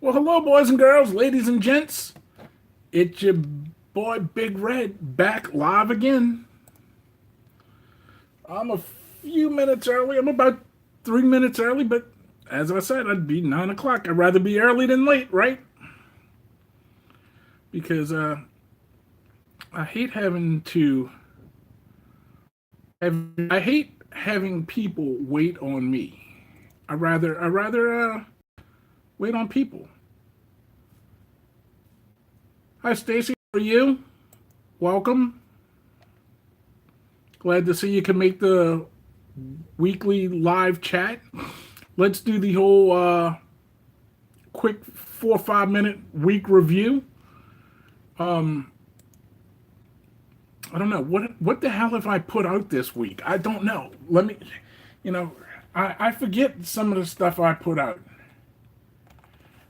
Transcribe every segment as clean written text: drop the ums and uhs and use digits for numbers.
Well, hello, boys and girls, ladies and gents. It's your boy Big Red back live again. I'm a few minutes early. I'm about 3 minutes early, but as I said, I'd be 9 o'clock. I'd rather be early than late, right? Because I hate having to I hate having people wait on me. I rather wait on people. Hi, Stacy. How are you? Welcome. Glad to see you can make the weekly live chat. Let's do the whole quick 4 or 5 minute week review. I don't know what the hell have I put out this week. I don't know. Let me, I forget some of the stuff I put out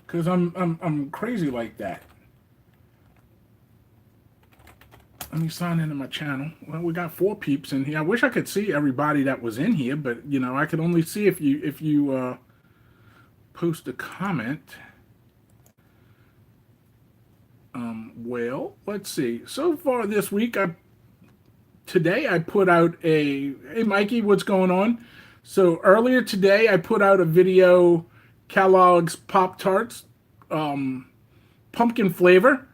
because I'm crazy like that. Let me sign into my channel. Well, we got 4 peeps in here. I wish I could see everybody that was in here, but I could only see if you post a comment. Well, let's see. So far this week, today I put out hey Mikey, what's going on? So earlier today I put out a video, Kellogg's Pop-Tarts, pumpkin flavor.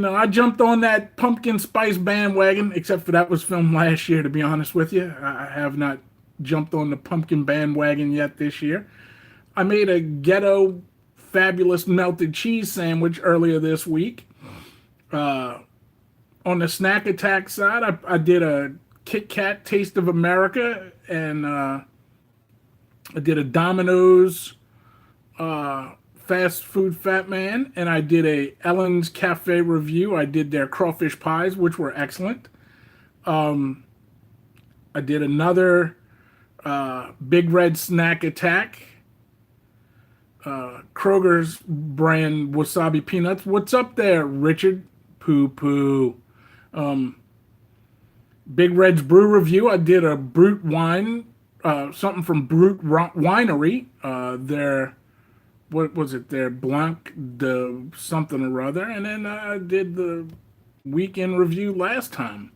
I jumped on that pumpkin spice bandwagon, except for that was filmed last year, to be honest with you. I have not jumped on the pumpkin bandwagon yet this year. I made a ghetto fabulous melted cheese sandwich earlier this week. On the snack attack side, I did a Kit Kat Taste of America, and I did a Domino's fast food fat man, and I did a Ellen's Cafe review. I did their crawfish pies, which were excellent. I did another Big Red Snack Attack, Kroger's brand wasabi peanuts. What's up there, Richard? Poo poo. Big Red's brew review. I did a Brute wine, something from Brute Winery. Their what was it? Their Blanc de something or other, and then I did the weekend review last time.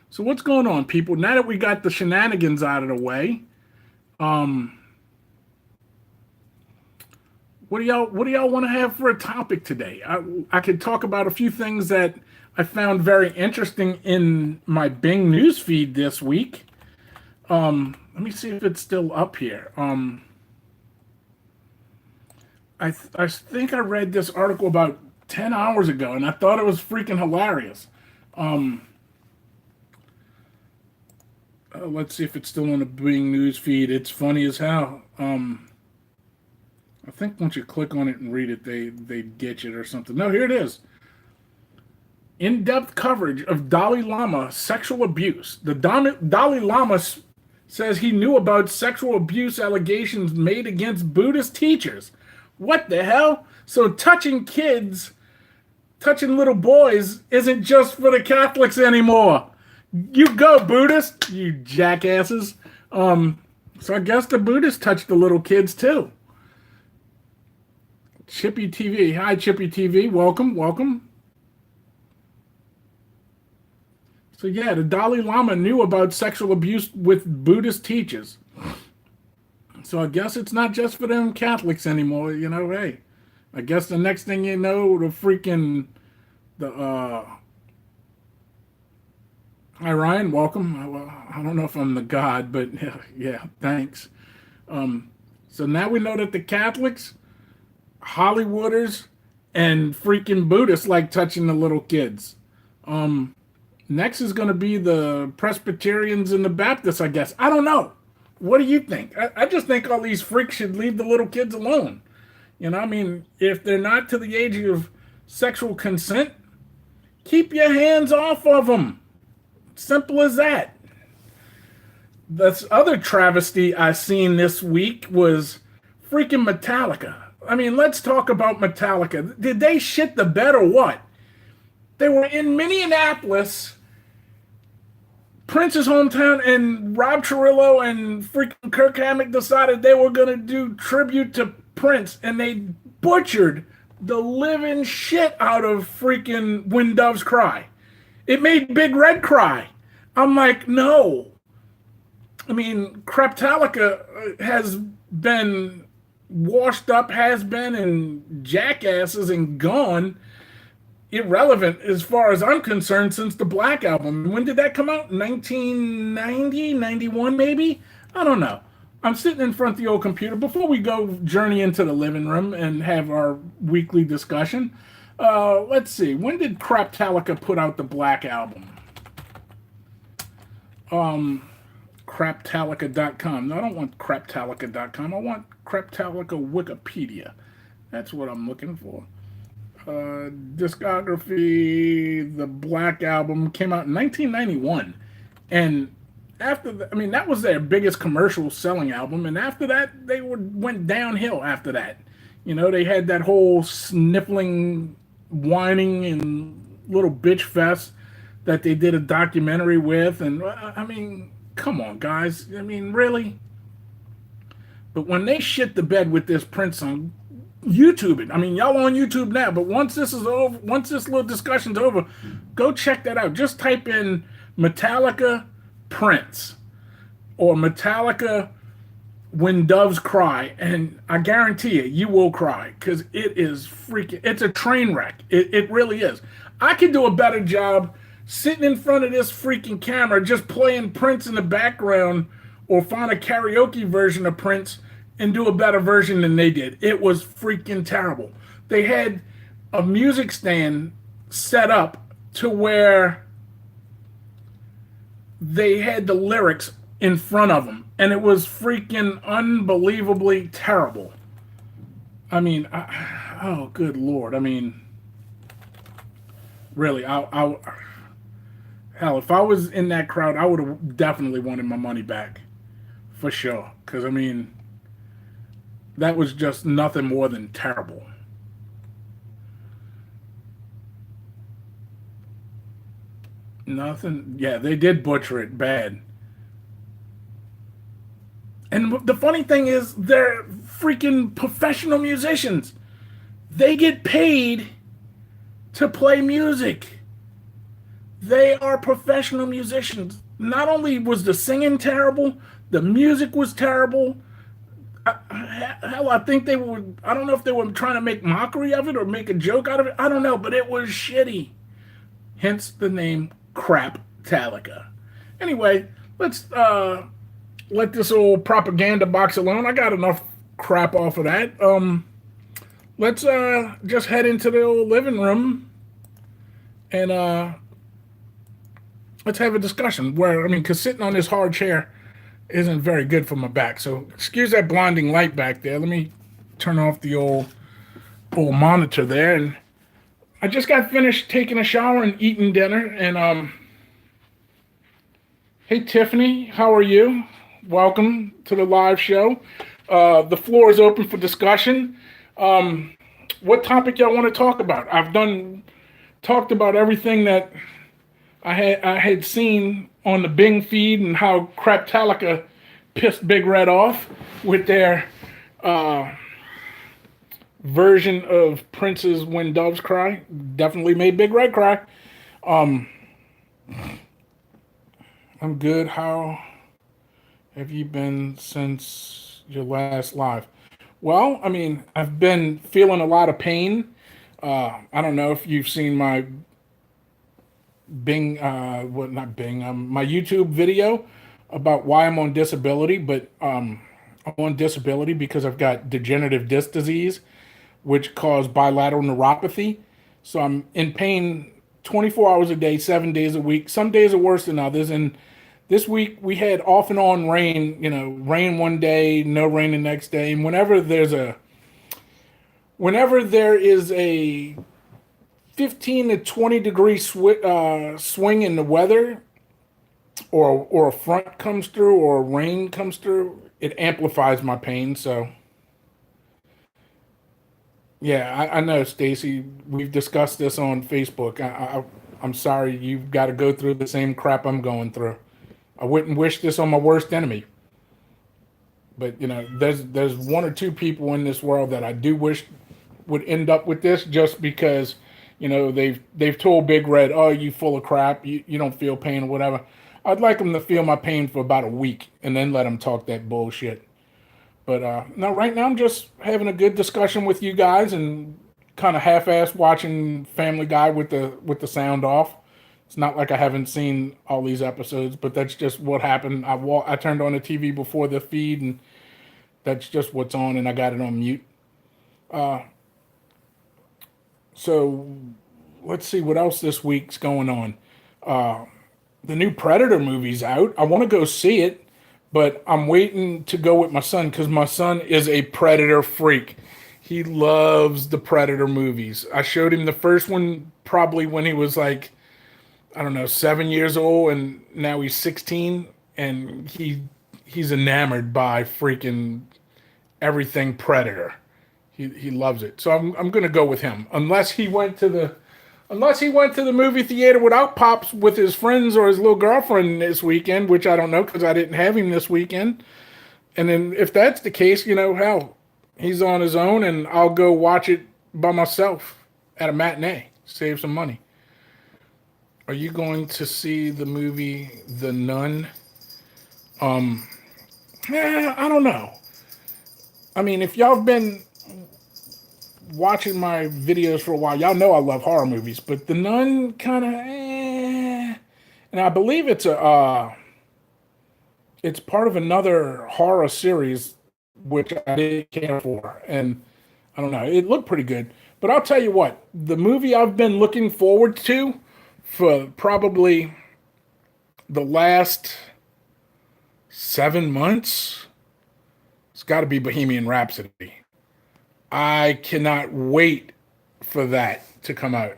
So what's going on, people? Now that we got the shenanigans out of the way, what do y'all want to have for a topic today? I could talk about a few things that I found very interesting in my Bing newsfeed this week. Let me see if it's still up here. I think I read this article about 10 hours ago, and I thought it was freaking hilarious. Let's see if it's still on the Bing news feed. It's funny as hell. I think once you click on it and read it, they ditch it or something. No, here it is. In-depth coverage of Dalai Lama sexual abuse. The Dalai Lama says he knew about sexual abuse allegations made against Buddhist teachers. What the hell? So touching little boys isn't just for the Catholics anymore. You go, Buddhists, you jackasses. So I guess the Buddhists touch the little kids too. Chippy TV. Hi, Chippy TV. Welcome. So yeah, the Dalai Lama knew about sexual abuse with Buddhist teachers. So I guess it's not just for them Catholics anymore. Hey, I guess the next thing you know, hi Ryan, welcome. I don't know if I'm the god, but yeah, thanks. So now we know that the Catholics, Hollywooders, and freaking Buddhists like touching the little kids. Next is going to be the Presbyterians and the Baptists, I guess. I don't know. What do you think? I just think all these freaks should leave the little kids alone. If they're not to the age of sexual consent, keep your hands off of them. Simple as that. This other travesty I seen this week was freaking Metallica. Let's talk about Metallica. Did they shit the bed or what? They were in Minneapolis, Prince's hometown, and Rob Trujillo and freaking Kirk Hammett decided they were going to do tribute to Prince, and they butchered the living shit out of freaking When Doves Cry. It made Big Red cry. I'm like, no. I mean, Craptalica has been washed up, has been, and jackasses and gone, irrelevant as far as I'm concerned since the Black Album. When did that come out? 1990, 91 maybe? I don't know. I'm sitting in front of the old computer. Before we go journey into the living room and have our weekly discussion, let's see. When did Craptalica put out the Black Album? Craptalica.com. No, I don't want Craptalica.com. I want Craptalica Wikipedia. That's what I'm looking for. Discography, the Black Album came out in 1991. And after that was their biggest commercial selling album. And after that, they went downhill after that. You know, they had that whole sniffling, whining, and little bitch fest that they did a documentary with. And I mean, come on, guys. I mean, really? But when they shit the bed with this Prince song, YouTube it. I mean, y'all on YouTube now, but once this is over, once this little discussion's over, go check that out. Just type in Metallica Prince or Metallica When Doves Cry, and I guarantee you will cry, because it is freaking, it's a train wreck. It really is. I could do a better job sitting in front of this freaking camera just playing Prince in the background, or find a karaoke version of Prince and do a better version than they did. It was freaking terrible. They had a music stand set up to where they had the lyrics in front of them, and it was freaking unbelievably terrible. I mean, oh, good Lord. I mean, really, hell, if I was in that crowd, I would have definitely wanted my money back. For sure. Because, I mean, that was just nothing more than terrible. Nothing. Yeah, they did butcher it bad. And the funny thing is, they're freaking professional musicians. They get paid to play music. They are professional musicians. Not only was the singing terrible, the music was terrible. Hell, I think they were, I don't know if they were trying to make mockery of it or make a joke out of it. I don't know, but it was shitty. Hence the name Craptalica. Anyway, let's let this old propaganda box alone. I got enough crap off of that. Let's just head into the old living room and let's have a discussion. Where, I mean, because sitting on this hard chair isn't very good for my back. So excuse that blinding light back there. Let me turn off the old monitor there. And I just got finished taking a shower and eating dinner. And hey Tiffany, how are you? Welcome to the live show. The floor is open for discussion. What topic y'all want to talk about? I've talked about everything that I had seen on the Bing feed, and how Craptalica pissed Big Red off with their version of Prince's When Doves Cry. Definitely made Big Red cry. I'm good. How have you been since your last live? Well, I mean, I've been feeling a lot of pain. I don't know if you've seen my Bing, my YouTube video about why I'm on disability, but I'm on disability because I've got degenerative disc disease, which caused bilateral neuropathy. So I'm in pain 24 hours a day, 7 days a week. Some days are worse than others. And this week we had off and on rain, rain one day, no rain the next day. And whenever there is a 15 to 20 degree swing in the weather, or a front comes through, or rain comes through, it amplifies my pain. So yeah, I know, Stacy, we've discussed this on Facebook. I'm sorry you've got to go through the same crap I'm going through. I wouldn't wish this on my worst enemy, but there's one or two people in this world that I do wish would end up with this just because, they've told Big Red, oh, you full of crap, you don't feel pain or whatever. I'd like him to feel my pain for about a week and then let him talk that bullshit. But no, right now I'm just having a good discussion with you guys and kind of half-ass watching Family Guy with the sound off. It's not like I haven't seen all these episodes, but that's just what happened. I turned on the TV before the feed, and that's just what's on, and I got it on mute. So let's see what else this week's going on. The new Predator movie's out. I want to go see it, but I'm waiting to go with my son because my son is a Predator freak. He loves the Predator movies. I showed him the first one probably when he was like, I don't know, 7 years old, and now he's 16, and he's enamored by freaking everything Predator. He loves it. So I'm gonna go with him. Unless he went to the movie theater without Pops with his friends or his little girlfriend this weekend, which I don't know because I didn't have him this weekend. And then if that's the case, hell, he's on his own and I'll go watch it by myself at a matinee. Save some money. Are you going to see the movie The Nun? I don't know. I mean, if y'all have been watching my videos for a while, y'all know I love horror movies, but The Nun kind of, and I believe it's part of another horror series which I didn't care for, and I don't know, it looked pretty good. But I'll tell you what, the movie I've been looking forward to for probably the last 7 months, it's got to be Bohemian Rhapsody. I cannot wait for that to come out.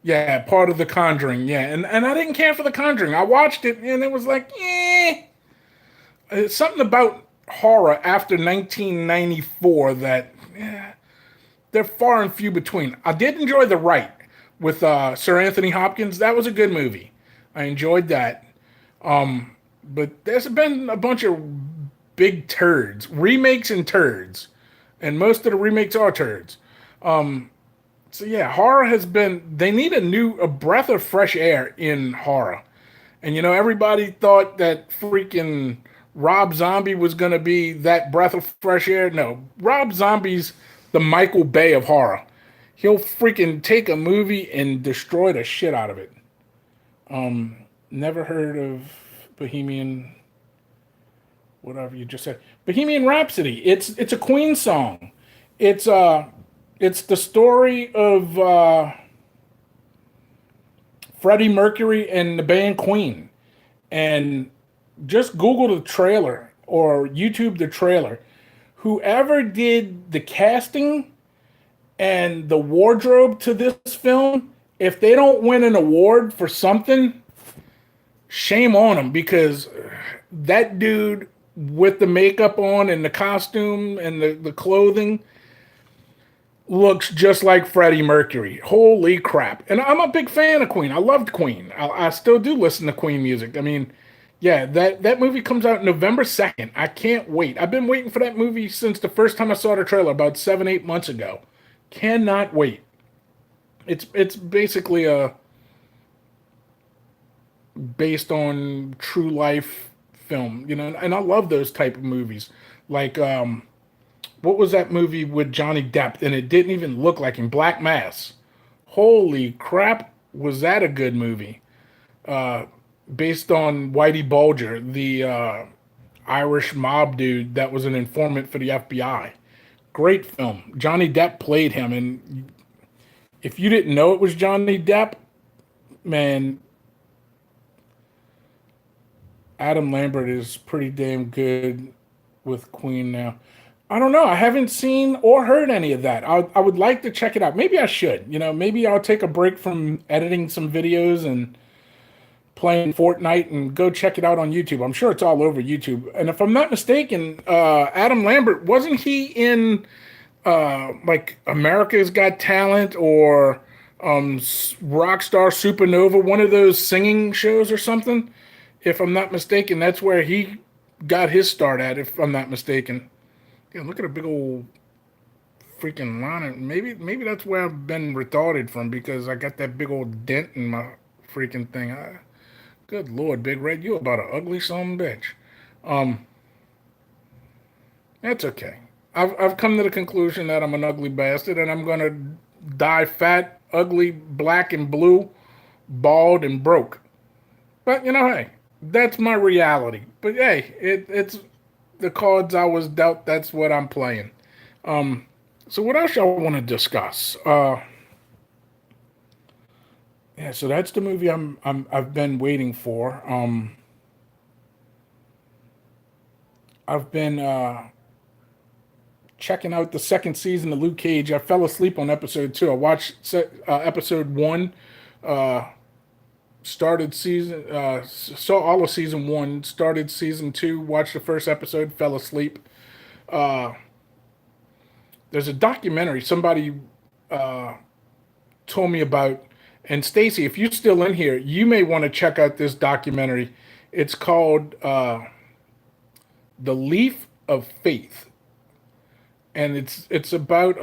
Yeah, part of The Conjuring. Yeah, and I didn't care for The Conjuring. I watched it and it was like, It's something about horror after 1994 that they're far and few between. I did enjoy The Rite with Sir Anthony Hopkins. That was a good movie. I enjoyed that. But there's been a bunch of big turds, remakes and turds. And most of the remakes are turds. So yeah, horror has been, they need a breath of fresh air in horror. And everybody thought that freaking Rob Zombie was going to be that breath of fresh air. No, Rob Zombie's the Michael Bay of horror. He'll freaking take a movie and destroy the shit out of it. Never heard of Bohemian, whatever you just said. Bohemian Rhapsody. It's a Queen song. It's the story of Freddie Mercury and the band Queen. And just Google the trailer or YouTube the trailer. Whoever did the casting and the wardrobe to this film, if they don't win an award for something, shame on them, because that dude with the makeup on and the costume and the clothing looks just like Freddie Mercury. Holy crap. And I'm a big fan of Queen. I loved Queen. I still do listen to Queen music. I mean, yeah, that movie comes out November 2nd. I can't wait. I've been waiting for that movie since the first time I saw the trailer about 7-8 months ago. Cannot wait. It's basically based on true life film, and I love those type of movies. Like what was that movie with Johnny Depp and it didn't even look like him, Black Mass. Holy crap, was that a good movie? Based on Whitey Bulger, the Irish mob dude that was an informant for the FBI. Great film. Johnny Depp played him, and if you didn't know it was Johnny Depp, man, Adam Lambert is pretty damn good with Queen now. I don't know. I haven't seen or heard any of that. I would like to check it out. Maybe I should. Maybe I'll take a break from editing some videos and playing Fortnite and go check it out on YouTube. I'm sure it's all over YouTube. And if I'm not mistaken, Adam Lambert, wasn't he in like America's Got Talent or Rockstar Supernova, one of those singing shows or something? If I'm not mistaken, that's where he got his start at, if I'm not mistaken. Yeah, look at a big old freaking line. Maybe that's where I've been retarded from because I got that big old dent in my freaking thing. Good Lord, Big Red, you about an ugly son of a bitch. Um, that's okay. I've come to the conclusion that I'm an ugly bastard and I'm gonna die fat, ugly, black and blue, bald and broke. But you know, hey, that's my reality. But hey, it's the cards I was dealt. That's what I'm playing. Um, so what else y'all want to discuss? Yeah, so that's the movie I've been waiting for. I've been checking out the second season of Luke Cage. I fell asleep on episode two. I watched episode one. Uh, started season saw all of season one. Started season two. Watched the first episode. Fell asleep. Uh, there's a documentary somebody told me about. And Stacy, if you're still in here, you may want to check out this documentary. It's called "The Leaf of Faith," and it's about.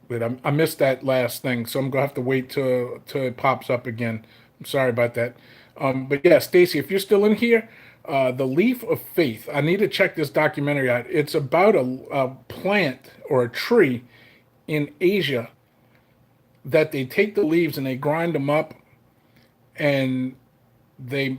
Wait, I missed that last thing, so I'm gonna have to wait till it pops up again. I'm sorry about that. But yeah, Stacy, if you're still in here, "The Leaf of Faith." I need to check this documentary out. It's about a plant or a tree in Asia that they take the leaves and they grind them up and they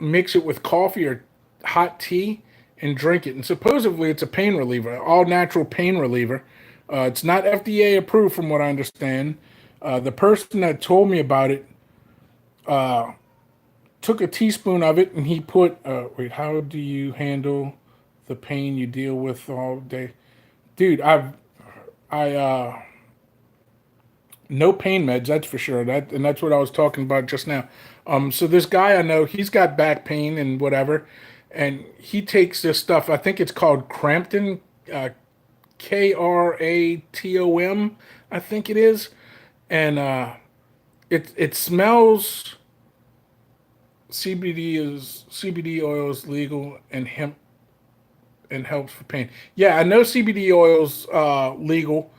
mix it with coffee or hot tea and drink it. And supposedly it's a pain reliever, all natural pain reliever. It's not FDA approved from what I understand. The person that told me about it took a teaspoon of it and he put, wait, how do you handle the pain you deal with all day? Dude, I no pain meds, that's for sure. That's what I was talking about just now. So this guy I know, he's got back pain and whatever, and he takes this stuff. I think it's called Crampton, Kratom. I think it is, and it smells. CBD oils legal and hemp and helps for pain. Yeah, I know CBD oils legal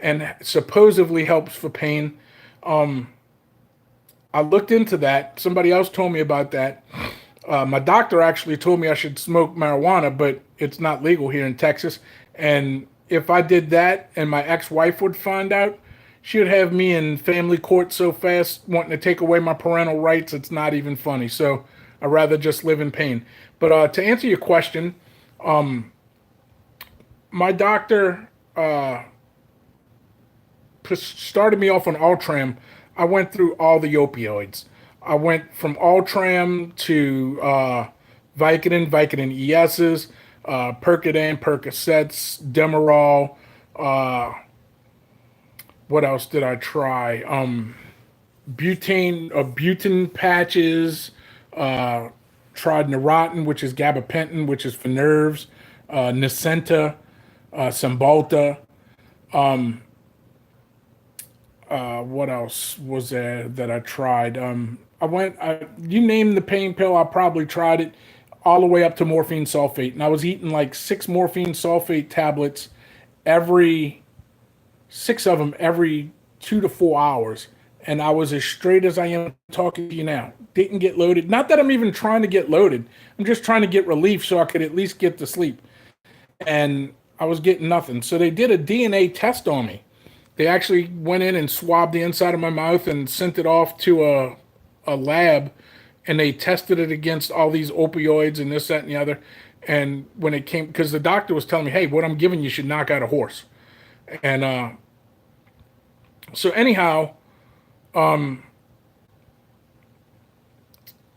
and supposedly helps for pain. Um, I looked into that. Somebody else told me about that. My doctor actually told me I should smoke marijuana, but it's not legal here in Texas. And if I did that and my ex-wife would find out, she would have me in family court so fast wanting to take away my parental rights, it's not even funny. So I'd rather just live in pain. But to answer your question, my doctor started me off on Ultram. I went through all the opioids. I went from Ultram to Vicodin ESs, Percodan, Percocets, Demerol. What else did I try? Butane patches. Tried Neurontin, which is gabapentin, which is for nerves. Nicenta, Cymbalta. What else was there that I tried? You name the pain pill, I probably tried it all the way up to morphine sulfate. And I was eating like six morphine sulfate tablets every, six of them every 2 to 4 hours. And I was as straight as I am talking to you now. Didn't get loaded. Not that I'm even trying to get loaded. I'm just trying to get relief so I could at least get to sleep. And I was getting nothing. So they did a DNA test on me. They actually went in and swabbed the inside of my mouth and sent it off to a lab, and they tested it against all these opioids and this, that, and the other. And when it came, because the doctor was telling me, hey, what I'm giving you should knock out a horse. And so anyhow,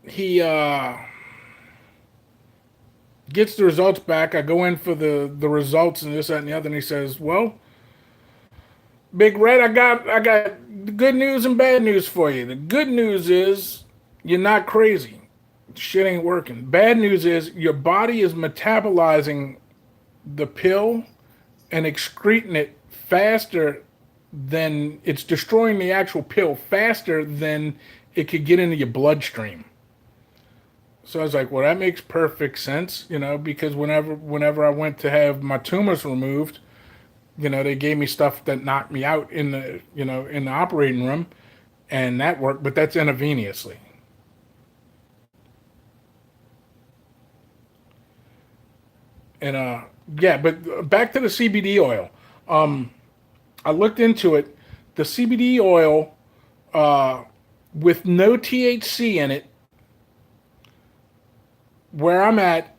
he gets the results back. I go in for the results and this, that, and the other, and he says, well, Big Red, I got good news and bad news for you. The good news is you're not crazy. Shit ain't working. Bad news is your body is metabolizing the pill and excreting it faster than it's destroying the actual pill faster than it could get into your bloodstream. So I was like, well, that makes perfect sense, because whenever I went to have my tumors removed, they gave me stuff that knocked me out in the operating room, and that worked. But that's intravenously. And yeah, but back to the CBD oil. Um, I looked into it. The CBD oil with no THC in it, where I'm at,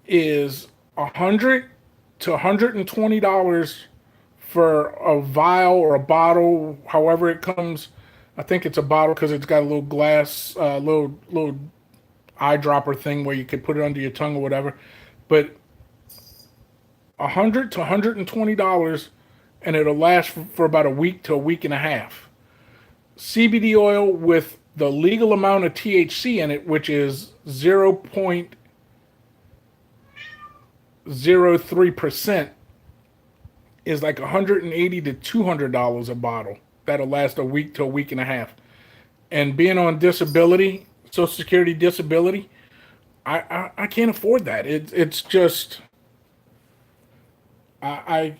is $100 to $120 for a vial or a bottle, however it comes. I think it's a bottle because it's got a little glass, little eyedropper thing where you could put it under your tongue or whatever. But $100 to $120, and it'll last for about a week to a week and a half. CBD oil with the legal amount of THC in it, which is 0.03%, is like $180 to $200 a bottle. That'll last a week to a week and a half. And being on disability, Social Security disability, I can't afford that. It's just I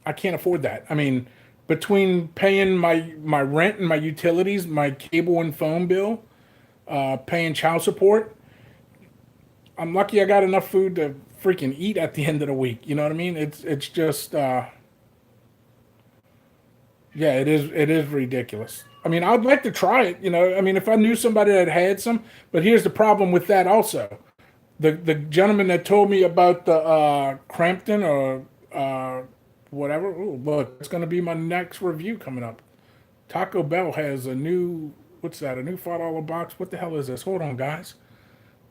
I can't afford that. I mean, between paying my rent and my utilities, my cable and phone bill, paying child support, I'm lucky I got enough food to freaking eat at the end of the week. You know what I mean? It's just yeah, it is ridiculous. I mean, I'd like to try it. I mean, if I knew somebody that had some, but here's the problem with that also. The gentleman that told me about the Crampton or whatever. Ooh, look, it's going to be my next review coming up. Taco Bell has a new, what's that? A new $5 box. What the hell is this? Hold on, guys.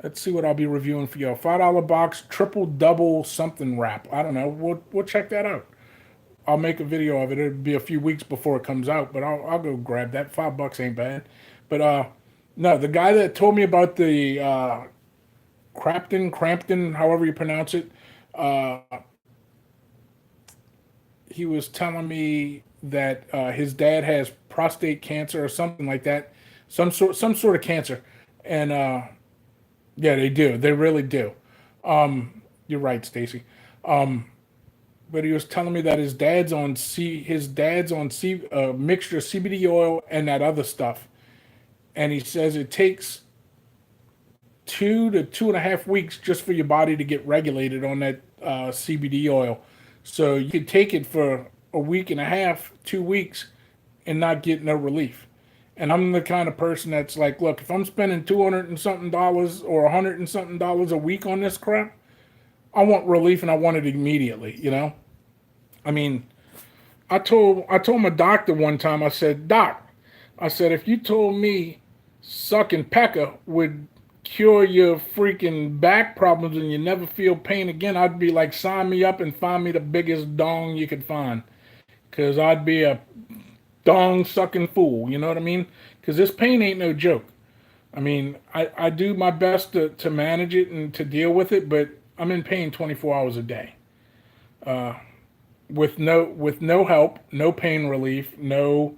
Let's see what I'll be reviewing for you. $5 box, triple double something wrap. I don't know. We'll check that out. I'll make a video of it. It'll be a few weeks before it comes out, but I'll go grab that. $5 ain't bad. But no, the guy that told me about the Crampton, however you pronounce it, uh, he was telling me that his dad has prostate cancer or something like that, some sort of cancer, and yeah, they do. They really do. You're right, Stacy. But he was telling me that his dad's on mixture of CBD oil and that other stuff, and he says it takes 2 to 2.5 weeks just for your body to get regulated on that CBD oil. So you could take it for a week and a half, 2 weeks, and not get no relief. And I'm the kind of person that's like, look, if I'm spending 200 and something dollars or 100 and something dollars a week on this crap, I want relief and I want it immediately. I mean, I told my doctor one time, I said, Doc, I said, if you told me sucking pecker would cure your freaking back problems and you never feel pain again, I'd be like, sign me up and find me the biggest dong you could find. Because I'd be a dong sucking fool, you know what I mean? Because this pain ain't no joke. I mean, I do my best to manage it and to deal with it, but I'm in pain 24 hours a day. With no help, no pain relief, no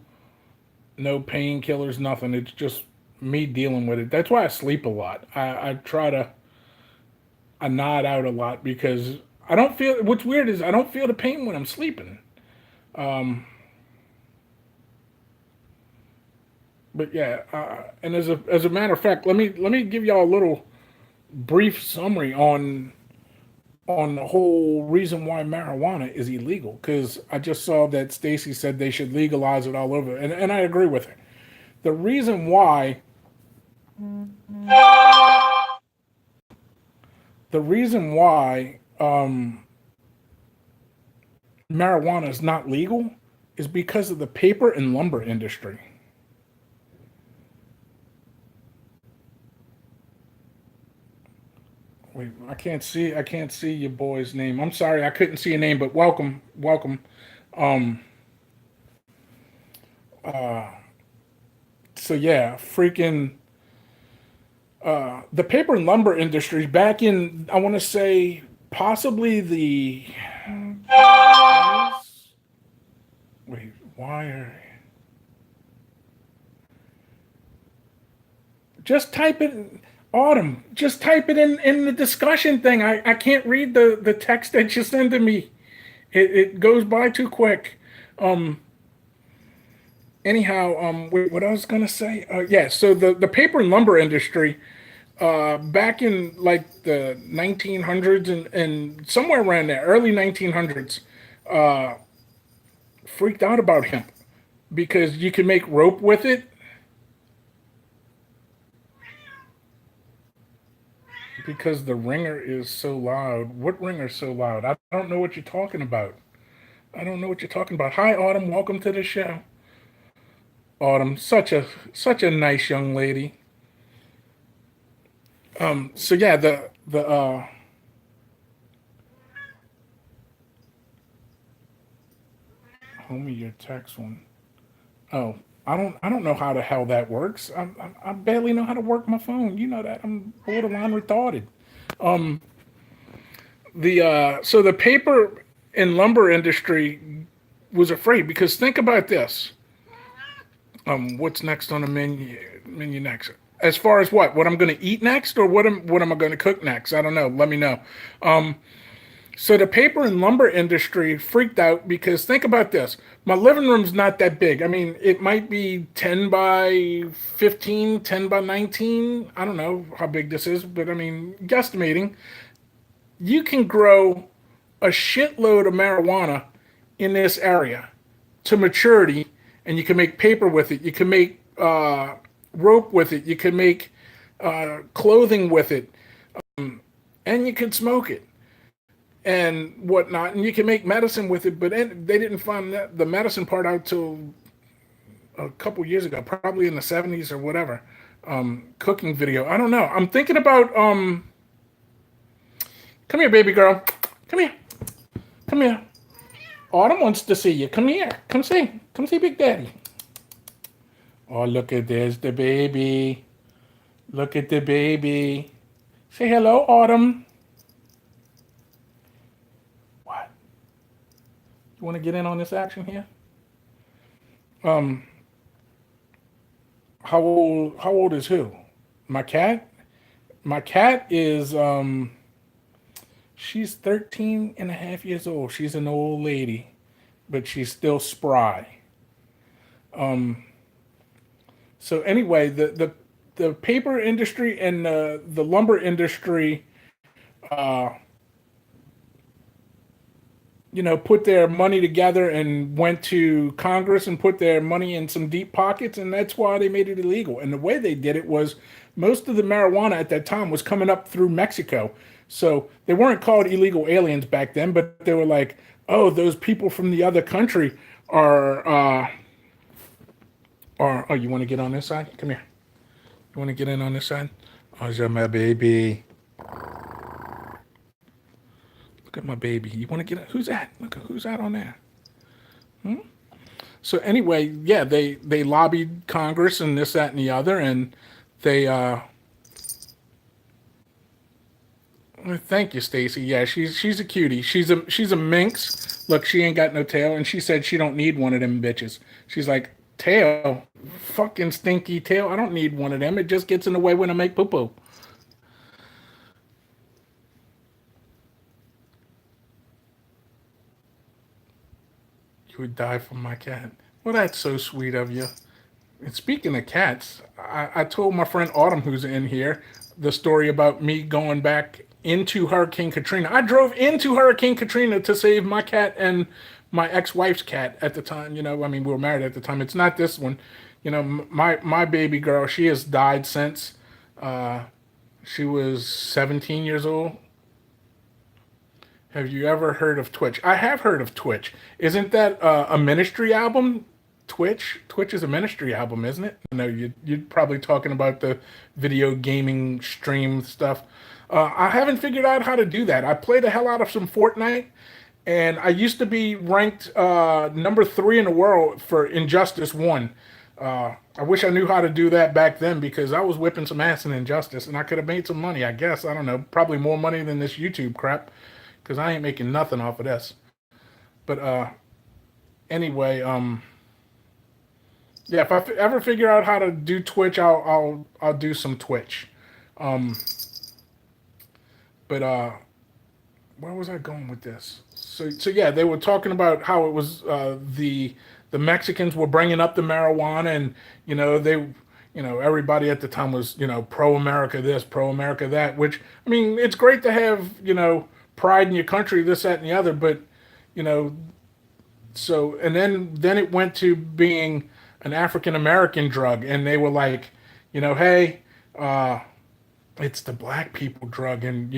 painkillers, nothing. It's just me dealing with it. That's why I sleep a lot. I try to I nod out a lot because I don't feel. What's weird is I don't feel the pain when I'm sleeping. Um, but yeah, and as a matter of fact, let me give y'all a little brief summary on the whole reason why marijuana is illegal. Because I just saw that Stacy said they should legalize it all over, and I agree with her. The reason why the reason why marijuana is not legal is because of the paper and lumber industry. Wait, I can't see your boy's name. I'm sorry, I couldn't see your name, but welcome. Um, so yeah, freaking the paper and lumber industry back in, I want to say, possibly the wait, why are just type it. Autumn, just type it in the discussion thing. I can't read the text that you send to me. It goes by too quick. Um, anyhow, wait, what I was gonna say? Yeah, so the paper and lumber industry, back in like the 1900s and somewhere around there, early 1900s, freaked out about hemp because you can make rope with it. Because the ringer is so loud. What ringer is so loud? I don't know what you're talking about. I don't know what you're talking about. Hi, Autumn. Welcome to the show. Autumn, such a nice young lady. So yeah, the homie your text one. Oh, I don't know how the hell that works. I barely know how to work my phone. You know that I'm borderline retarded. The paper and lumber industry was afraid because think about this. What's next on the menu next? As far as what I'm going to eat next, or what am I going to cook next? I don't know. Let me know. So the paper and lumber industry freaked out because think about this. My living room's not that big. I mean, it might be 10 by 15, 10 by 19. I don't know how big this is, but I mean, guesstimating. You can grow a shitload of marijuana in this area to maturity, and you can make paper with it. You can make rope with it. You can make clothing with it, and you can smoke it and whatnot. And you can make medicine with it. But they didn't find the medicine part out till a couple years ago, probably in the 70s or whatever. Cooking video. I don't know. I'm thinking about. Come here, baby girl. Come here. Come here. Autumn wants to see you. Come here. Come see. Come see Big Daddy. Oh, look at this, the baby. Look at the baby. Say hello, Autumn. What? You want to get in on this action here? Um, how old is who? My cat? My cat is she's 13 and a half years old. She's an old lady, but she's still spry. So anyway, the paper industry and the lumber industry, put their money together and went to Congress and put their money in some deep pockets, and that's why they made it illegal. And the way they did it was most of the marijuana at that time was coming up through Mexico. So they weren't called illegal aliens back then, but they were like, oh, those people from the other country are oh, you want to get on this side? Come here. You want to get in on this side? Oh, is that my baby? Look at my baby. You want to get? Who's that? Look, who's that on there? So anyway, yeah, they lobbied Congress and this, that, and the other, and they. Thank you, Stacy. Yeah, she's a cutie. She's a minx. Look, she ain't got no tail, and she said she don't need one of them bitches. She's like, tail, fucking stinky tail. I don't need one of them. It just gets in the way when I make poo poo. You would die for my cat. Well, that's so sweet of you. And speaking of cats, I told my friend Autumn, who's in here, the story about me going back into Hurricane Katrina. I drove into Hurricane Katrina to save my cat and my ex-wife's cat at the time. I mean, we were married at the time. It's not this one. My baby girl, she has died since. Uh, she was 17 years old. Have you ever heard of Twitch? I have heard of Twitch. Isn't that a ministry album? Twitch is a ministry album, isn't it? No, you're probably talking about the video gaming stream stuff. I haven't figured out how to do that. I play the hell out of some Fortnite, and I used to be ranked number 3 in the world for Injustice 1. I wish I knew how to do that back then because I was whipping some ass in Injustice, and I could have made some money, I guess. I don't know, probably more money than this YouTube crap because I ain't making nothing off of this. But anyway, yeah, if I ever figure out how to do Twitch, I'll do some Twitch. Um, but where was I going with this? So yeah, they were talking about how it was the Mexicans were bringing up the marijuana, and they, everybody at the time was pro America this, pro America that. Which, I mean, it's great to have pride in your country, this, that, and the other, but you know so and then it went to being an African American drug, and they were like, hey, uh, it's the black people drug, and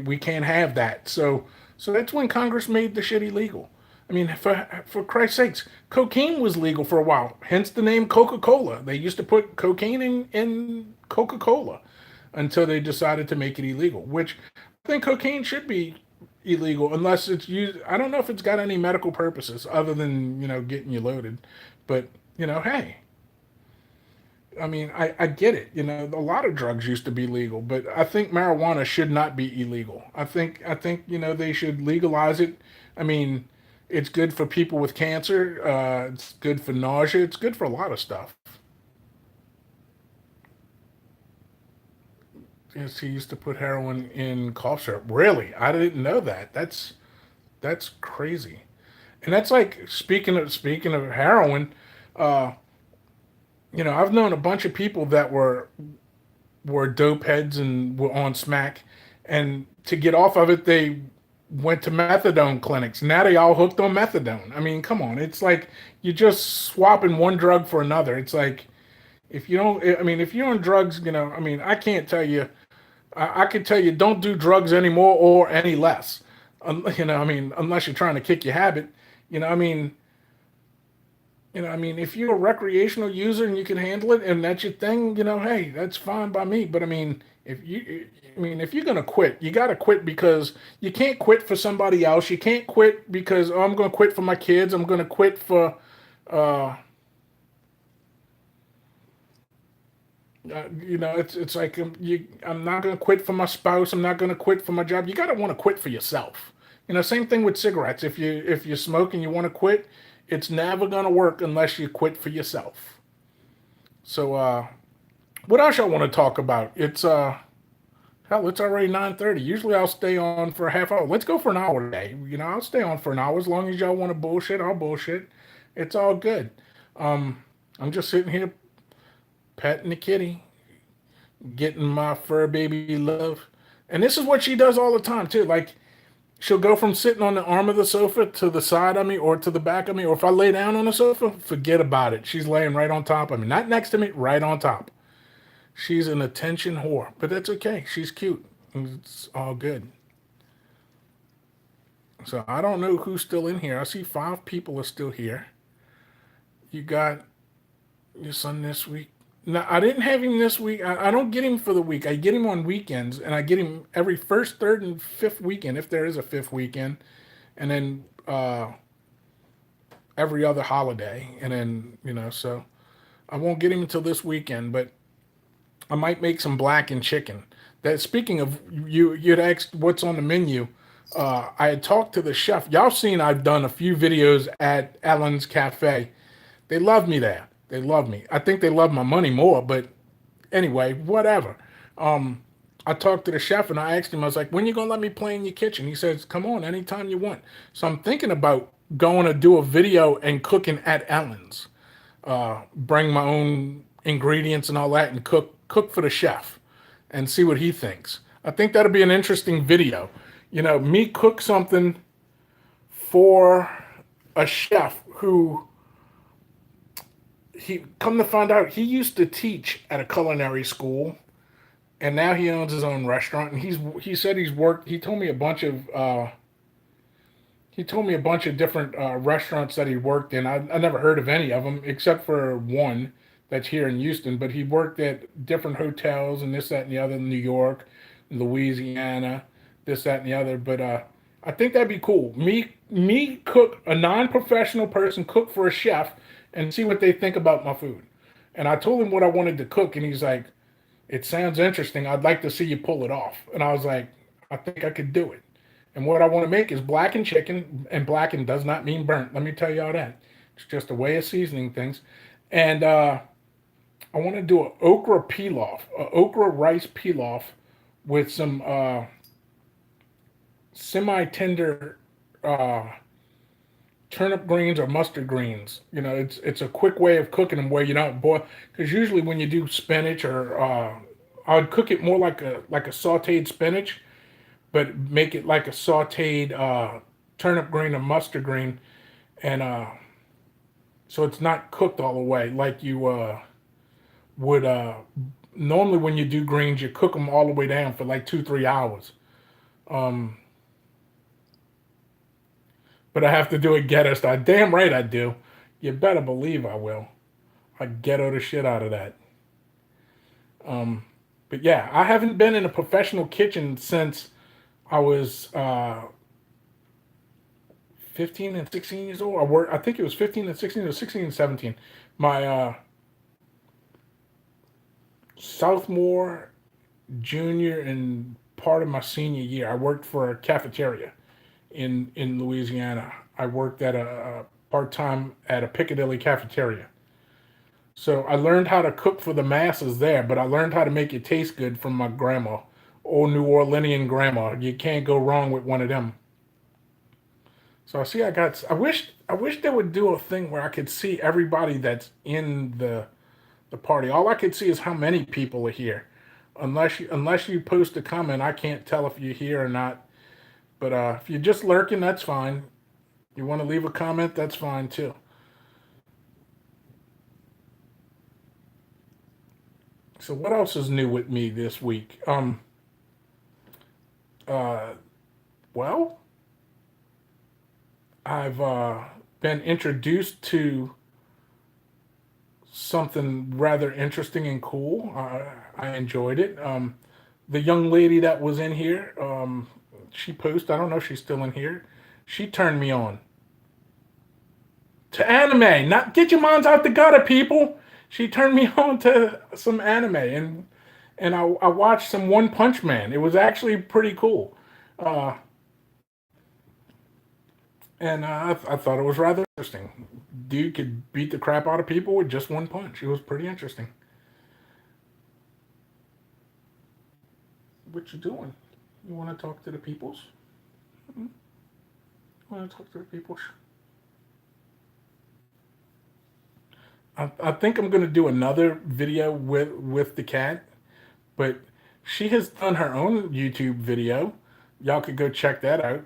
we can't have that. So that's when Congress made the shit illegal. I mean, for Christ's sakes, cocaine was legal for a while. Hence the name Coca Cola. They used to put cocaine in Coca Cola until they decided to make it illegal. Which I think cocaine should be illegal unless it's used. I don't know if it's got any medical purposes other than getting you loaded. But hey, I mean, I get it. A lot of drugs used to be legal, but I think marijuana should not be illegal. I think they should legalize it. I mean, it's good for people with cancer. It's good for nausea. It's good for a lot of stuff. Yes, he used to put heroin in cough syrup. Really, I didn't know that. That's crazy. And that's like speaking of heroin. Uh, I've known a bunch of people that were dope heads and were on smack, and to get off of it, they went to methadone clinics. Now they all hooked on methadone. I mean, come on, it's like you're just swapping one drug for another. It's like if you don't, I mean, if you're on drugs, I mean, I can't tell you. I can tell you don't do drugs anymore or any less. I mean, unless you're trying to kick your habit. I mean, I mean, if you're a recreational user and you can handle it and that's your thing, hey, that's fine by me. But I mean, if you're gonna quit, you gotta quit because you can't quit for somebody else. You can't quit because I'm gonna quit for my kids. I'm gonna quit for, uh, it's like I'm not gonna quit for my spouse. I'm not gonna quit for my job. You gotta want to quit for yourself. Same thing with cigarettes. If you smoke and you want to quit, it's never gonna work unless you quit for yourself. So what else y'all want to talk about? It's hell, it's already 9:30. Usually I'll stay on for a half hour. Let's go for an hour today. I'll stay on for an hour as long as y'all want to bullshit. I'll bullshit. It's all good. Um, I'm just sitting here petting the kitty, getting my fur baby love. And this is what she does all the time too. Like she'll go from sitting on the arm of the sofa to the side of me or to the back of me. Or if I lay down on the sofa, forget about it. She's laying right on top of me. Not next to me, right on top. She's an attention whore. But that's okay. She's cute. It's all good. So I don't know who's still in here. I see 5 people are still here. You got your son this week. No, I didn't have him this week. I don't get him for the week. I get him on weekends, and I get him every first, third, and fifth weekend, if there is a fifth weekend, and then every other holiday, and then so I won't get him until this weekend, but I might make some blackened chicken. That speaking of you'd asked what's on the menu. I had talked to the chef. Y'all seen I've done a few videos at Ellen's Cafe. They love me there. They love me. I think they love my money more, but anyway, whatever. Um, I talked to the chef and I asked him, I was like, when you gonna let me play in your kitchen? He says, come on, anytime you want. So I'm thinking about going to do a video and cooking at Ellen's. Bring my own ingredients and all that and cook for the chef and see what he thinks. I think that'll be an interesting video. Me cook something for a chef who he come to find out he used to teach at a culinary school and now he owns his own restaurant and he said he's worked he told me a bunch of different restaurants that he worked in. I never heard of any of them except for one that's here in Houston, but he worked at different hotels and this, that, and the other in New York, Louisiana, this, that, and the other. But I think that'd be cool. Me cook a non-professional person cook for a chef and see what they think about my food. And I told him what I wanted to cook, and he's like, "It sounds interesting. I'd like to see you pull it off." And I was like, "I think I could do it." And what I want to make is blackened chicken, and blackened does not mean burnt. Let me tell you all that. It's just a way of seasoning things. And I want to do an okra pilaf, a okra rice pilaf with some semi-tender uh, turnip greens or mustard greens. It's a quick way of cooking them where you don't boil. Because usually when you do spinach or I'd cook it more like a sautéed spinach, but make it like a sautéed turnip green or mustard green, and so it's not cooked all the way like you would normally when you do greens. You cook them all the way down for like 2 3 hours. Um, but I have to do it ghetto style. Damn right I do. You better believe I will. I ghetto the shit out of that. Um, but yeah, I haven't been in a professional kitchen since I was 15 and 16 years old. I think it was 15 and 16 or 16 and 17. My sophomore, junior, and part of my senior year, I worked for a cafeteria in Louisiana. I worked at a part time at a Piccadilly cafeteria. So I learned how to cook for the masses there, but I learned how to make it taste good from my grandma, old New Orleanian grandma. You can't go wrong with one of them. So I see I got. I wish they would do a thing where I could see everybody that's in the party. All I could see is how many people are here. Unless you post a comment, I can't tell if you're here or not. But if you're just lurking, that's fine. You want to leave a comment, that's fine too. So what else is new with me this week? Uh, well, I've been introduced to something rather interesting and cool. I enjoyed it. The young lady that was in here, she posted. I don't know if she's still in here. She turned me on to anime. Not get your minds out the gutter, people. She turned me on to some anime, and I watched some One Punch Man. It was actually pretty cool, uh, and I thought it was rather interesting. Dude could beat the crap out of people with just one punch. It was pretty interesting. What you doing? You want to talk to the peoples? You want to talk to the peoples? I think I'm gonna do another video with the cat, but she has done her own YouTube video. Y'all could go check that out.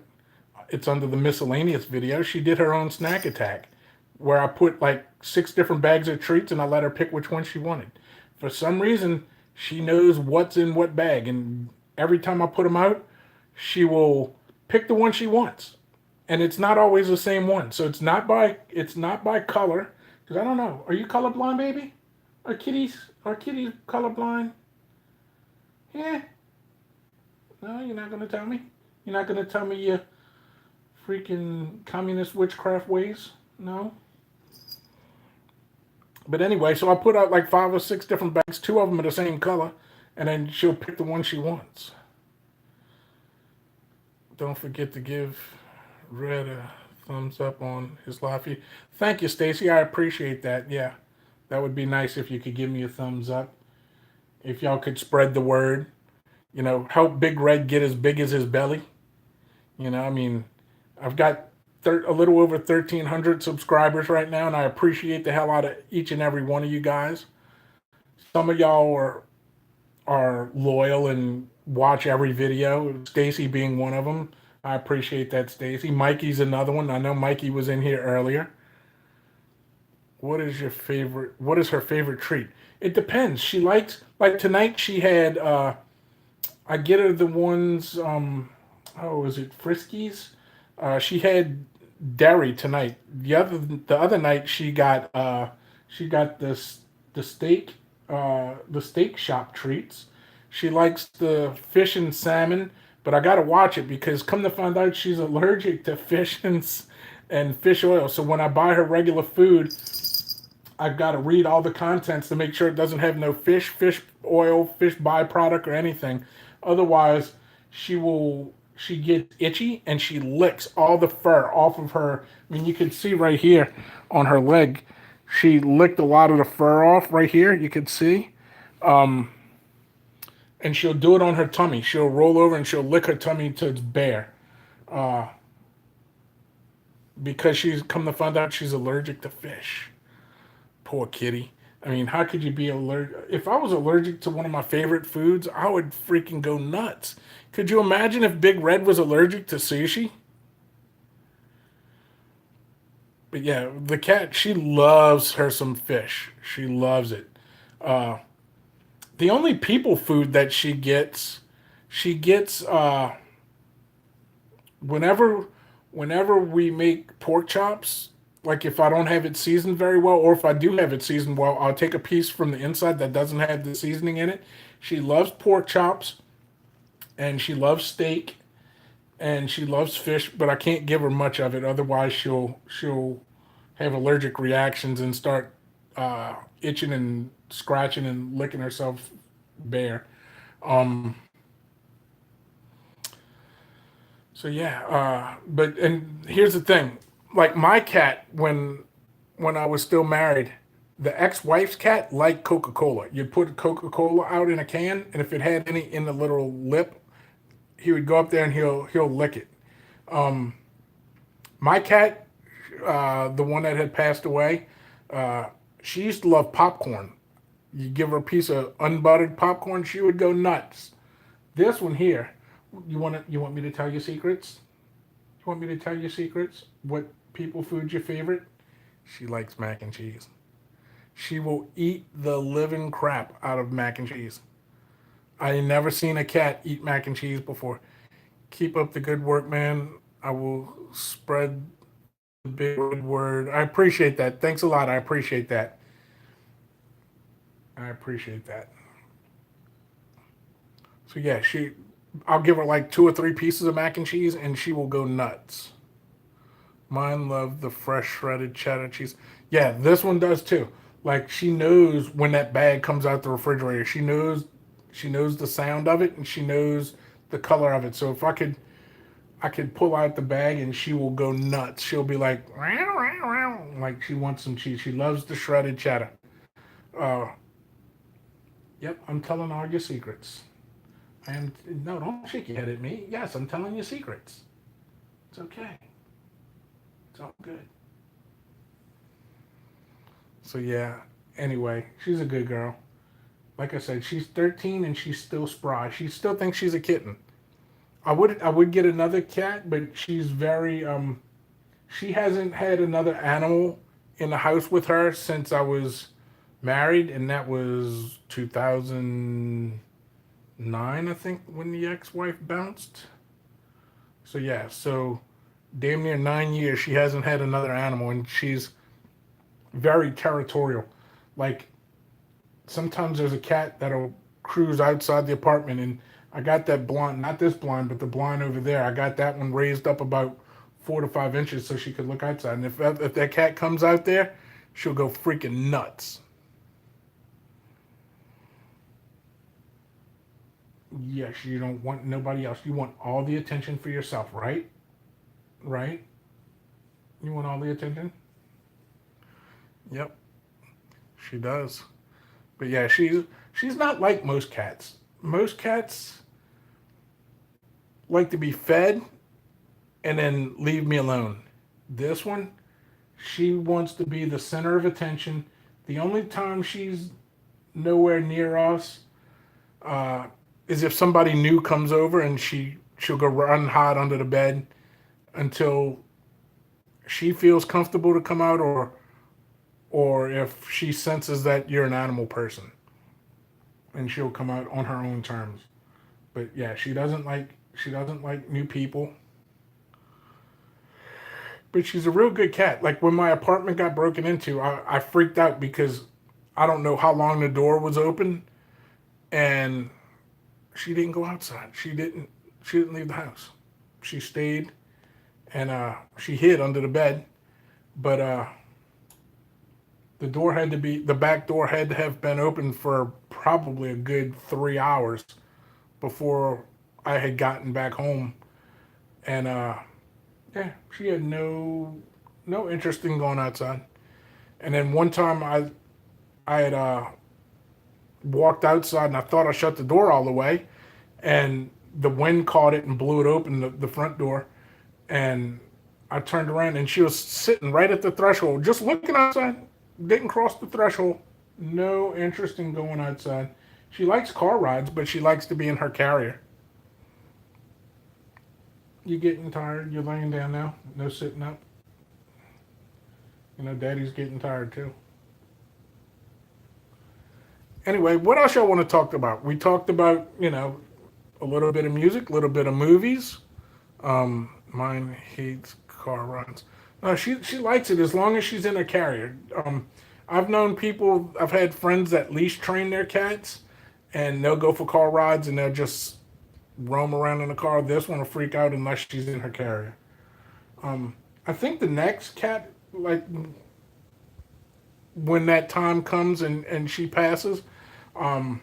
It's under the miscellaneous video. She did her own snack attack, where I put like 6 different bags of treats and I let her pick which one she wanted. For some reason, she knows what's in what bag, and every time I put them out, she will pick the one she wants, and it's not always the same one. So it's not by color, because I don't know. Are you colorblind, baby? Are kitties colorblind? Yeah. No, you're not gonna tell me. You're not gonna tell me your freaking communist witchcraft ways. No. But anyway, so I put out like 5 or 6 different bags. 2 of them are the same color, and then she'll pick the one she wants. Don't forget to give Red a thumbs up on his live feed. Thank you, Stacy. I appreciate that. Yeah, that would be nice if you could give me a thumbs up. If y'all could spread the word, help Big Red get as big as his belly. I mean, I've got a little over 1,300 subscribers right now, and I appreciate the hell out of each and every one of you guys. Some of y'all are loyal and watch every video. Stacy being one of them. I appreciate that, Stacy. Mikey's another one. I know Mikey was in here earlier. What is her favorite treat? It depends. She likes, like tonight she had I get her the ones oh, is it Friskies? She had dairy tonight. The other night she got this the steak shop treats. She likes the fish and salmon, but I gotta watch it because come to find out she's allergic to fish and fish oil. So when I buy her regular food, I've got to read all the contents to make sure it doesn't have no fish oil, fish byproduct, or anything. Otherwise, she gets itchy and she licks all the fur off of her. I mean, you can see right here on her leg, She licked a lot of the fur off right here. You can see. And she'll do it on her tummy. She'll roll over and she'll lick her tummy till it's bare. Uh, because she's come to find out she's allergic to fish. Poor kitty. I mean, how could you be allergic? If I was allergic to one of my favorite foods, I would freaking go nuts. Could you imagine if Big Red was allergic to sushi? But yeah, the cat, she loves her some fish. She loves it. Uh, the only people food that she gets whenever whenever we make pork chops, like if I don't have it seasoned very well, or if I do have it seasoned well, I'll take a piece from the inside that doesn't have the seasoning in it. She loves pork chops and she loves steak and she loves fish, but I can't give her much of it. Otherwise, she'll have allergic reactions and start itching and scratching and licking herself bare. Um, so yeah, but and here's the thing, like my cat when I was still married, the ex-wife's cat liked Coca-Cola. You'd put Coca-Cola out in a can, and if it had any in the little lip, he would go up there and he'll lick it. Um, my cat, the one that had passed away, uh, she used to love popcorn. You give her a piece of unbuttered popcorn, she would go nuts. This one here, you want me to tell you secrets? You want me to tell you secrets? What people food's your favorite? She likes mac and cheese. She will eat the living crap out of mac and cheese. I ain't never seen a cat eat mac and cheese before. Keep up the good work, man. I will spread the big word. I appreciate that. Thanks a lot. I appreciate that. I appreciate that. So yeah, I'll give her like two or three pieces of mac and cheese, and she will go nuts. Mine love the fresh shredded cheddar cheese. Yeah, this one does too. Like she knows when that bag comes out the refrigerator. She knows the sound of it and she knows the color of it. So if I could pull out the bag and she will go nuts. She'll be like "Meow, meow, meow," like she wants some cheese. She loves the shredded cheddar. Uh, yep, I'm telling all your secrets. I am no, don't shake your head at me. Yes, I'm telling you secrets. It's okay. It's all good. So yeah. Anyway, she's a good girl. Like I said, she's 13 and she's still spry. She still thinks she's a kitten. I would get another cat, but she's very she hasn't had another animal in the house with her since I was married, and that was 2009, I think, when the ex-wife bounced. So yeah, so damn near 9 years she hasn't had another animal, and she's very territorial. Like sometimes there's a cat that'll cruise outside the apartment, and I got that blind, not this blind, but the blind over there. I got that one raised up about 4 to 5 inches so she could look outside. And if that cat comes out there, she'll go freaking nuts. Yes, you don't want nobody else. You want all the attention for yourself, right? Right? You want all the attention? Yep, she does. But yeah, she's not like most cats. Most cats like to be fed and then leave me alone. This one, she wants to be the center of attention. The only time she's nowhere near us uh, is if somebody new comes over and she'll go run hide under the bed until she feels comfortable to come out, or if she senses that you're an animal person, and she'll come out on her own terms. But yeah, she doesn't like new people. But she's a real good cat. Like when my apartment got broken into, I freaked out because I don't know how long the door was open, and she didn't go outside. She didn't leave the house. She stayed and she hid under the bed. But the back door had to have been open for probably a good 3 hours before I had gotten back home. And yeah, she had no interest in going outside. And then one time I had walked outside and I thought I shut the door all the way, and the wind caught it and blew it open, the front door. And I turned around and she was sitting right at the threshold, just looking outside. Didn't cross the threshold. No interest in going outside. She likes car rides, but she likes to be in her carrier. You getting tired? You're laying down now? No sitting up? You know, Daddy's getting tired too. Anyway, what else y'all want to talk about? We talked about, a little bit of music, a little bit of movies. Mine hates car runs. No, she likes it as long as she's in a carrier. I've known people, I've had friends that leash train their cats, and they'll go for car rides and they'll just roam around in the car. This one will freak out unless she's in her carrier. I think the next cat, like when that time comes and she passes, um,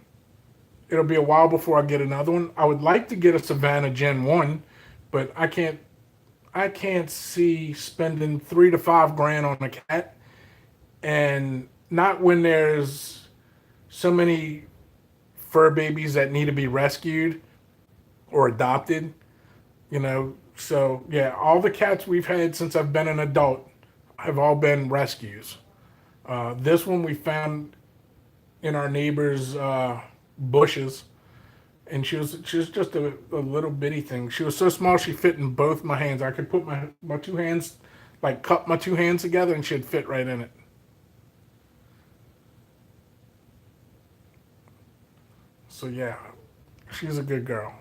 it'll be a while before I get another one. I would like to get a Savannah Gen 1, but I can't see spending 3 to 5 grand on a cat, and not when there's so many fur babies that need to be rescued or adopted. So yeah, all the cats we've had since I've been an adult have all been rescues. This one we found in our neighbor's bushes, and she was just a little bitty thing. She was so small she fit in both my hands. I could put my two hands, like cup my two hands together, and she'd fit right in it. So yeah, she's a good girl.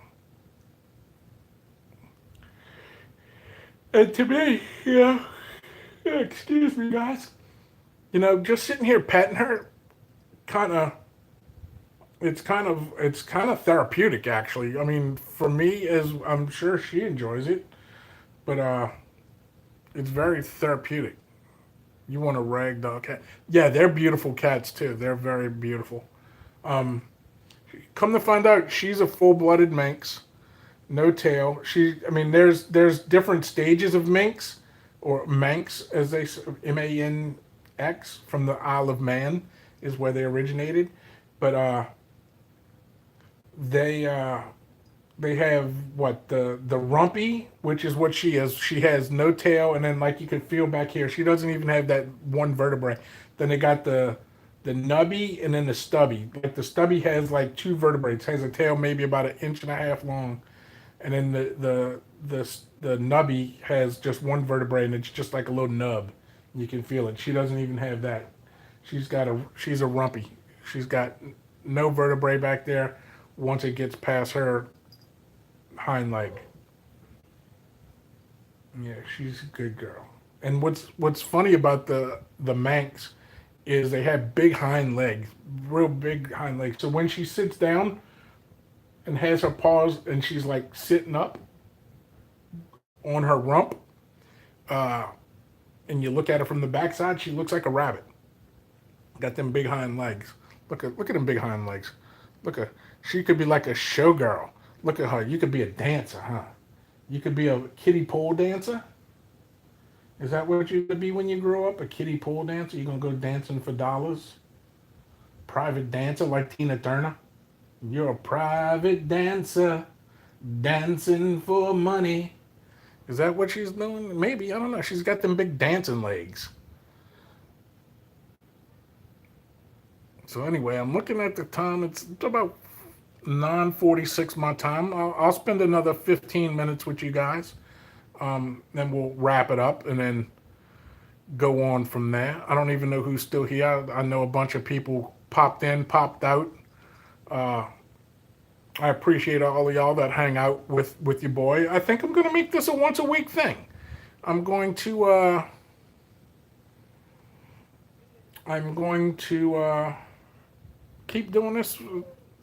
And to me, excuse me, guys. Just sitting here petting her, kind of, it's kind of therapeutic, actually. I mean, for me, as I'm sure she enjoys it, but it's very therapeutic. You want a ragdoll cat? Yeah, they're beautiful cats too. They're very beautiful. Um, Come to find out, she's a full-blooded Manx, no tail. I mean, there's different stages of Manx, or Manx as Manx, from the Isle of Man is where they originated, but they uh, they have what, the rumpy, which is what she is. She has no tail, and then like you can feel back here, she doesn't even have that one vertebrae. Then they got the nubby and then the stubby. Like the stubby has like two vertebrae. It has a tail maybe about an inch and a half long, and then the nubby has just one vertebrae and it's just like a little nub. You can feel it. She doesn't even have that. She's a rumpy. She's got no vertebrae back there once it gets past her hind leg. Yeah, she's a good girl. And what's funny about the Manx is they have big hind legs, real big hind legs. So when she sits down and has her paws and she's like sitting up on her rump, uh, and you look at her from the backside, she looks like a rabbit. Got them big hind legs. Look at them big hind legs. Look at She could be like a showgirl. Look at her. You could be a dancer, huh? You could be a kiddie pole dancer. Is that what you could be when you grow up? A kiddie pole dancer? You gonna go dancing for dollars? Private dancer like Tina Turner? You're a private dancer, dancing for money. Is that what she's doing? Maybe, I don't know. She's got them big dancing legs. So anyway, I'm looking at the time. It's about 9:46 my time. I'll spend another 15 minutes with you guys. Then we'll wrap it up and then go on from there. I don't even know who's still here. I know a bunch of people popped in, popped out. Uh, I appreciate all of y'all that hang out with your boy. I think I'm gonna make this a once a week thing. I'm going to uh, I'm going to keep doing this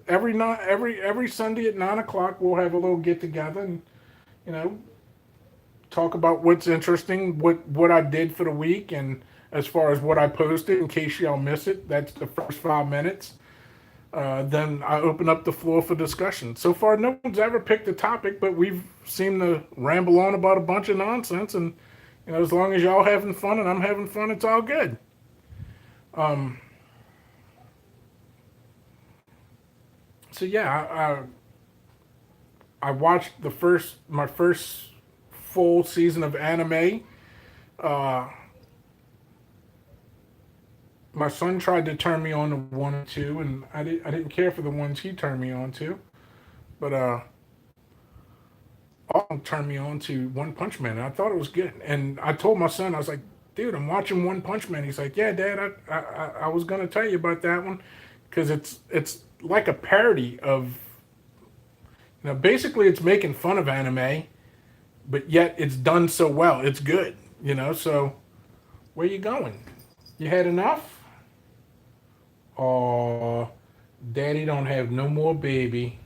every night, every Sunday at 9 o'clock. We'll have a little get together and you know talk about what's interesting, what I did for the week, and as far as what I posted. In case y'all miss it, that's the first 5 minutes. Then I open up the floor for discussion. So far, no one's ever picked a topic, but we've seemed to ramble on about a bunch of nonsense. And as long as y'all having fun and I'm having fun, it's all good. Um, so yeah, I watched my first full season of anime. Uh, my son tried to turn me on to one and two, and I didn't care for the ones he turned me on to, but all turned me on to One Punch Man. And I thought it was good, and I told my son, I was like, "Dude, I'm watching One Punch Man." He's like, "Yeah, Dad, I was gonna tell you about that one, because it's like a parody of, basically it's making fun of anime, but yet it's done so well, it's good, So where you going? You had enough? Oh, Daddy don't have no more baby.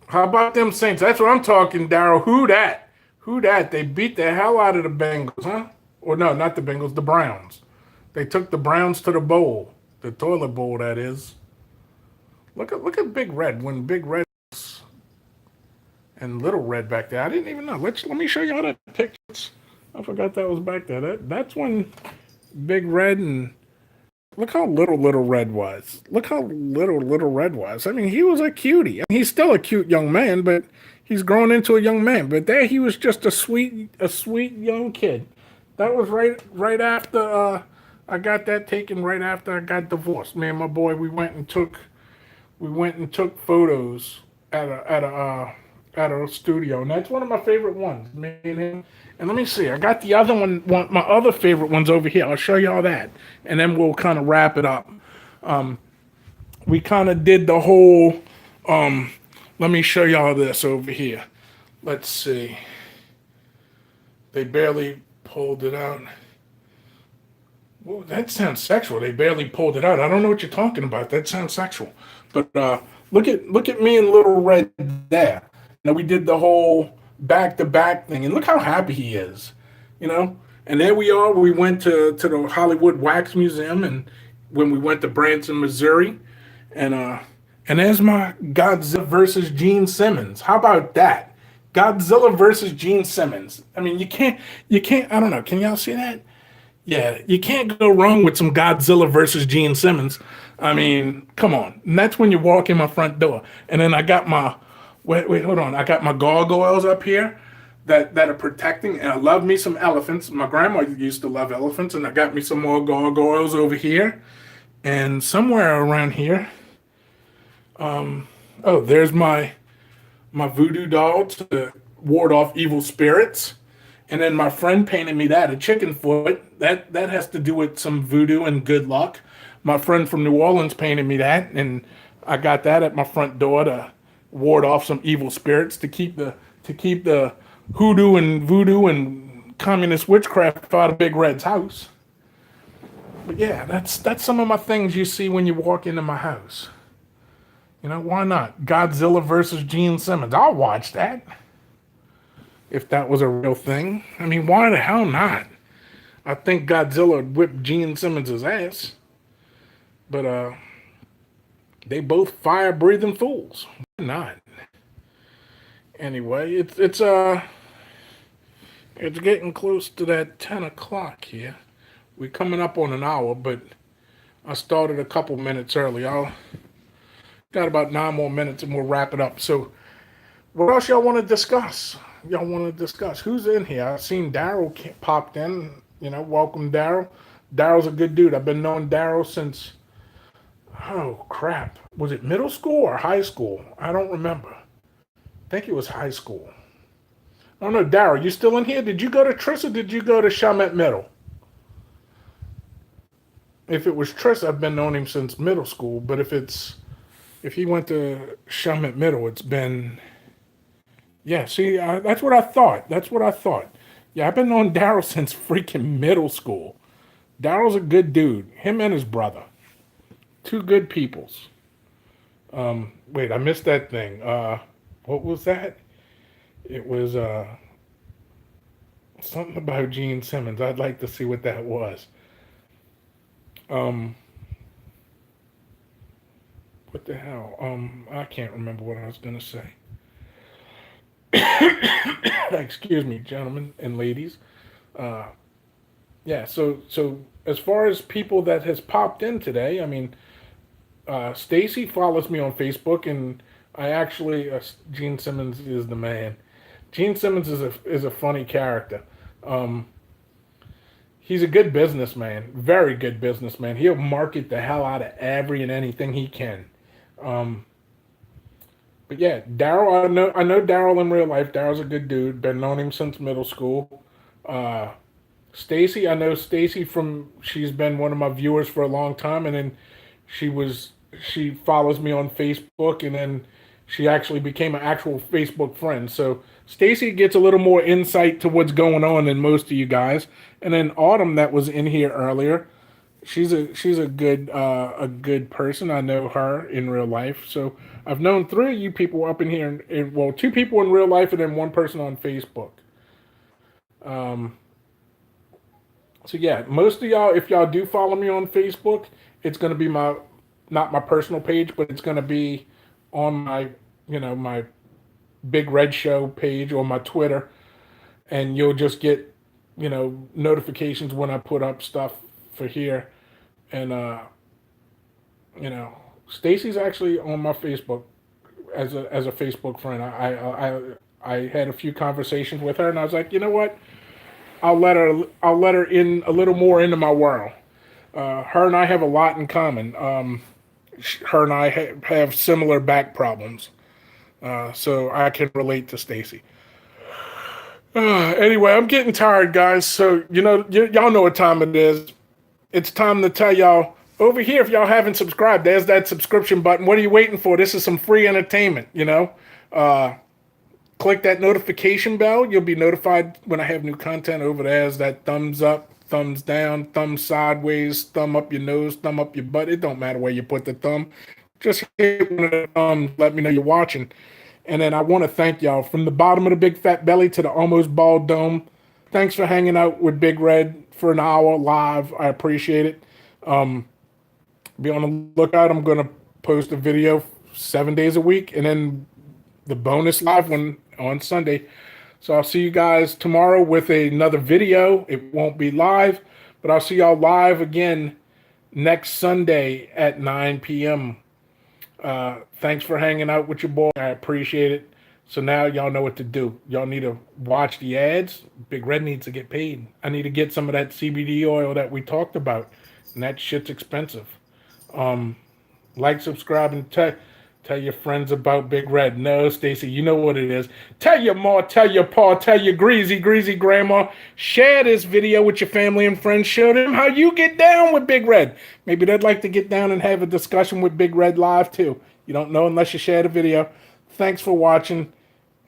How about them Saints? That's what I'm talking, Daryl. Who that? Who that? They beat the hell out of the Bengals, huh? Or no, not the Bengals, the Browns. They took the Browns to the bowl, the toilet bowl, that is. Look at Big Red when Big Red and Little Red back there. I didn't even know. Let me show you all the pictures. I forgot that was back there. That's when Big Red and look how little Red was. Look how little Red was. I mean, he was a cutie. I mean, he's still a cute young man, but he's grown into a young man. But there, he was just a sweet young kid. That was right after I got that taken. Right after I got divorced. Me and my boy, we went and took photos at a studio, and that's one of my favorite ones. Me and him. And let me see, I got the other one, my other favorite ones over here. I'll show you all that, and then we'll kind of wrap it up. We kind of did the whole. Let me show y'all this over here. Let's see. They barely pulled it out. Well, that sounds sexual. They barely pulled it out. I don't know what you're talking about. That sounds sexual. But look at me and Little Red there. We did the whole back to back thing, and look how happy he is. You know. And there we are. We went to the Hollywood Wax Museum, and when we went to Branson, Missouri, and there's my Godzilla versus Gene Simmons. How about that? Godzilla versus Gene Simmons. I mean, you can't. I don't know. Can y'all see that? Yeah, you can't go wrong with some Godzilla versus Gene Simmons. I mean, come on. And that's when you walk in my front door. And then I got my wait, hold on. I got my gargoyles up here that are protecting. And I love me some elephants. My grandma used to love elephants, and I got me some more gargoyles over here. And somewhere around here, oh, there's my voodoo doll to ward off evil spirits. And then my friend painted me that a chicken foot. That has to do with some voodoo and good luck. My friend from New Orleans painted me that, and I got that at my front door to ward off some evil spirits to keep the hoodoo and voodoo and communist witchcraft out of Big Red's house. But yeah, that's some of my things you see when you walk into my house. Why not? Godzilla versus Gene Simmons. I'll watch that if that was a real thing. I mean, why the hell not? I think Godzilla would whip Gene Simmons' ass. But they both fire breathing fools. Why not? Anyway, it's getting close to that 10 o'clock here. We're coming up on an hour, but I started a couple minutes early. I'll got about 9 more minutes and we'll wrap it up. So what else y'all want to discuss? Y'all want to discuss? Who's in here? I've seen Daryl popped in. Welcome, Daryl. Daryl's a good dude. I've been knowing Daryl since, oh, crap. Was it middle school or high school? I don't remember. I think it was high school. Oh, no, Daryl, you still in here? Did you go to Tris or did you go to Chalmette Middle? If it was Tris, I've been knowing him since middle school. But if he went to Chalmette Middle, it's been. Yeah, see, that's what I thought. That's what I thought. Yeah, I've been knowing Daryl since freaking middle school. Daryl's a good dude. Him and his brother. Two good peoples. Wait, I missed that thing. What was that? It was something about Gene Simmons. I'd like to see what that was. Um, what the hell? I can't remember what I was gonna say. Excuse me, gentlemen and ladies. Yeah. So as far as people that has popped in today, I mean, Stacy follows me on Facebook, and I actually Gene Simmons is the man. Gene Simmons is a funny character. Um, he's a good businessman, very good businessman. He'll market the hell out of every and anything he can. Um, but yeah, Daryl, I know Daryl in real life. Daryl's a good dude. Been known him since middle school. Uh, Stacy, I know Stacy from she's been one of my viewers for a long time, and then she was she follows me on Facebook, and then she actually became an actual Facebook friend. So Stacy gets a little more insight to what's going on than most of you guys. And then Autumn, that was in here earlier, she's a good person. I know her in real life. So I've known three of you people up in here, well, two people in real life, and then one person on Facebook. Um, So yeah, most of y'all, if y'all do follow me on Facebook, it's gonna be my not my personal page, but it's gonna be on my my Big Red Show page or my Twitter, and you'll just get notifications when I put up stuff for here. And Stacy's actually on my Facebook as a Facebook friend. I had a few conversations with her, and I was like, you know what? I'll let her in a little more into my world. Her and I have a lot in common. Her and I have similar back problems, so I can relate to Stacy. Anyway, I'm getting tired, guys. So y'all know what time it is. It's time to tell y'all over here if y'all haven't subscribed. There's that subscription button. What are you waiting for? This is some free entertainment. Uh, Click that notification bell. You'll be notified when I have new content over there. Is that thumbs up, thumbs down, thumb sideways, thumb up your nose, thumb up your butt. It don't matter where you put the thumb. Just hit one of the thumbs. Let me know you're watching. And then I want to thank y'all from the bottom of the big fat belly to the almost bald dome. Thanks for hanging out with Big Red for an hour live. I appreciate it. Be on the lookout. I'm going to post a video 7 days a week, and then the bonus live one on Sunday. So I'll see you guys tomorrow with another video. It won't be live, but I'll see y'all live again next Sunday at 9 p.m. Thanks for hanging out with your boy. I appreciate it. So now y'all know what to do. Y'all need to watch the ads. Big Red needs to get paid. I need to get some of that CBD oil that we talked about, and that shit's expensive. Like, subscribe, and tell your friends about Big Red. No, Stacy, you know what it is. Tell your ma, tell your pa, tell your greasy grandma. Share this video with your family and friends. Show them how you get down with Big Red. Maybe they'd like to get down and have a discussion with Big Red live too. You don't know unless you share the video. Thanks for watching,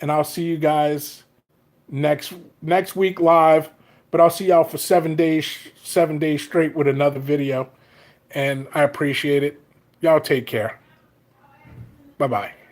and I'll see you guys next week live. But I'll see y'all for 7 days straight with another video, and I appreciate it. Y'all take care. Bye-bye.